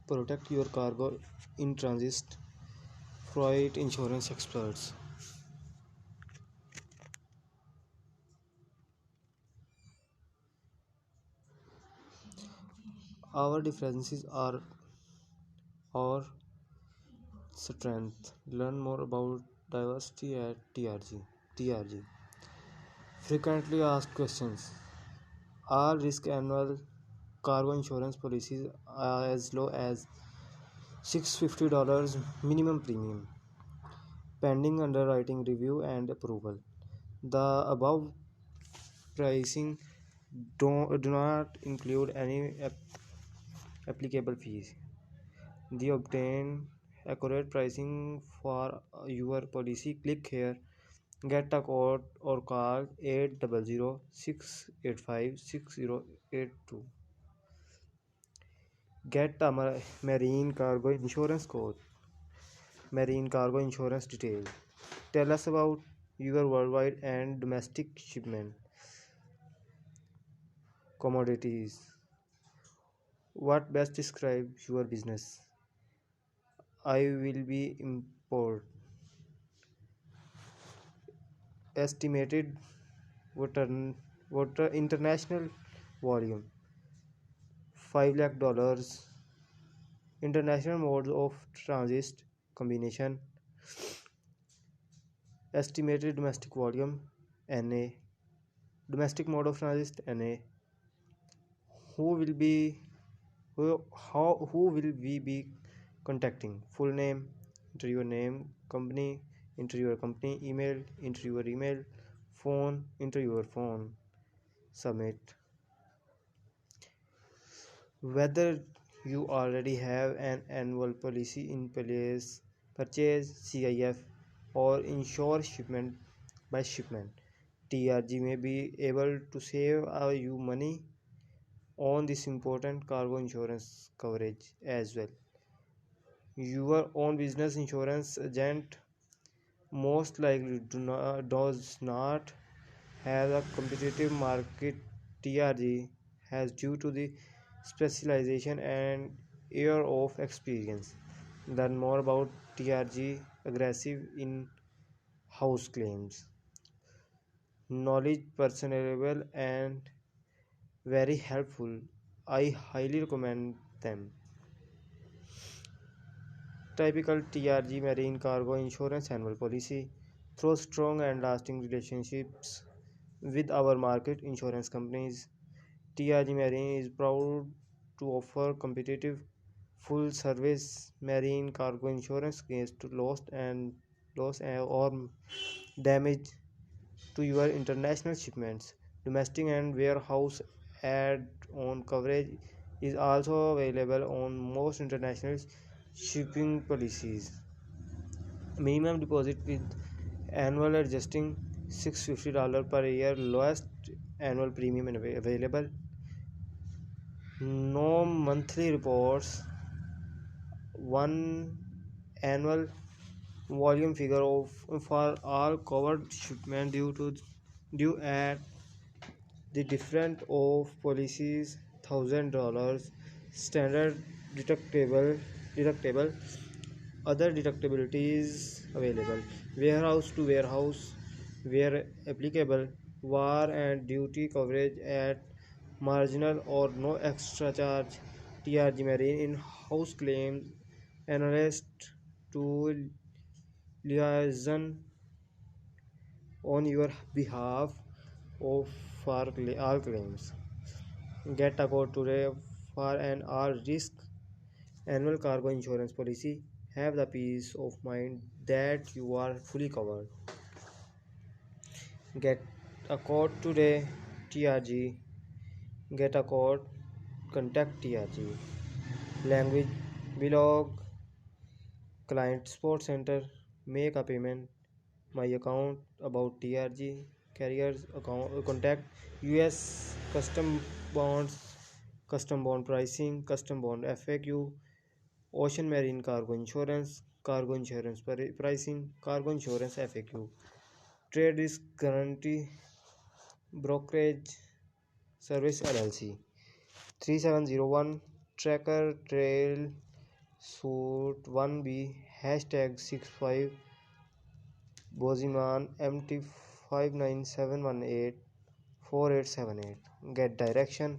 Protect your cargo in transit. Freight insurance experts. Our differences are our strength. Learn more about diversity at TRG. TRG. Frequently asked questions. All risk annual cargo insurance policies are as low as $650 minimum premium, pending underwriting review and approval. The above pricing do not include any applicable fees. The obtain accurate pricing for your policy. Click here, get a quote or call 800-685-6082. Get a marine cargo insurance quote. Marine cargo insurance detail. Tell us about your worldwide and domestic shipment. Commodities. What best describes your business? I will be import. Estimated water, water international volume 5 lakh dollars. International modes of transit combination. Estimated domestic volume NA. Domestic mode of transit NA. Who will be who will we be contacting? Full name, enter your name, company, enter your company, email, enter your email, phone, enter your phone, submit. Whether you already have an annual policy in place, purchase CIF or insure shipment by shipment. TRG may be able to save you money on this important cargo insurance coverage as well. Your own business insurance agent most likely does not have a competitive market TRG has due to the specialization and year of experience. Learn more about TRG aggressive in house claims. Knowledge personable and very helpful. I highly recommend them. Typical TRG Marine Cargo Insurance Annual Policy. Through strong and lasting relationships with our market insurance companies, TRG Marine is proud to offer competitive full service marine cargo insurance against loss or damage to your international shipments. Domestic and warehouse add-on coverage is also available on most international shipping policies. Minimum deposit with annual adjusting $650 per year, lowest annual premium available. No monthly reports, one annual volume figure of for all covered shipment due at the different of policies $1,000 standard deductible other deductibilities available warehouse to warehouse where applicable war and duty coverage at marginal or no extra charge TRG marine in house claims analyst to liaison on your behalf of for all claims. Get a quote today for an all risk annual cargo insurance policy. Have the peace of mind that you are fully covered. Get a quote today, TRG. Get a quote, contact TRG. Language blog, client support center, make a payment, my account about TRG, carriers account contact, US custom bond pricing, custom bond FAQ, ocean marine cargo insurance pricing, cargo insurance FAQ, trade risk guarantee, brokerage service LLC, 3701 tracker trail Suit 1B hashtag 65 Boziman MT 59718 4878. Get direction.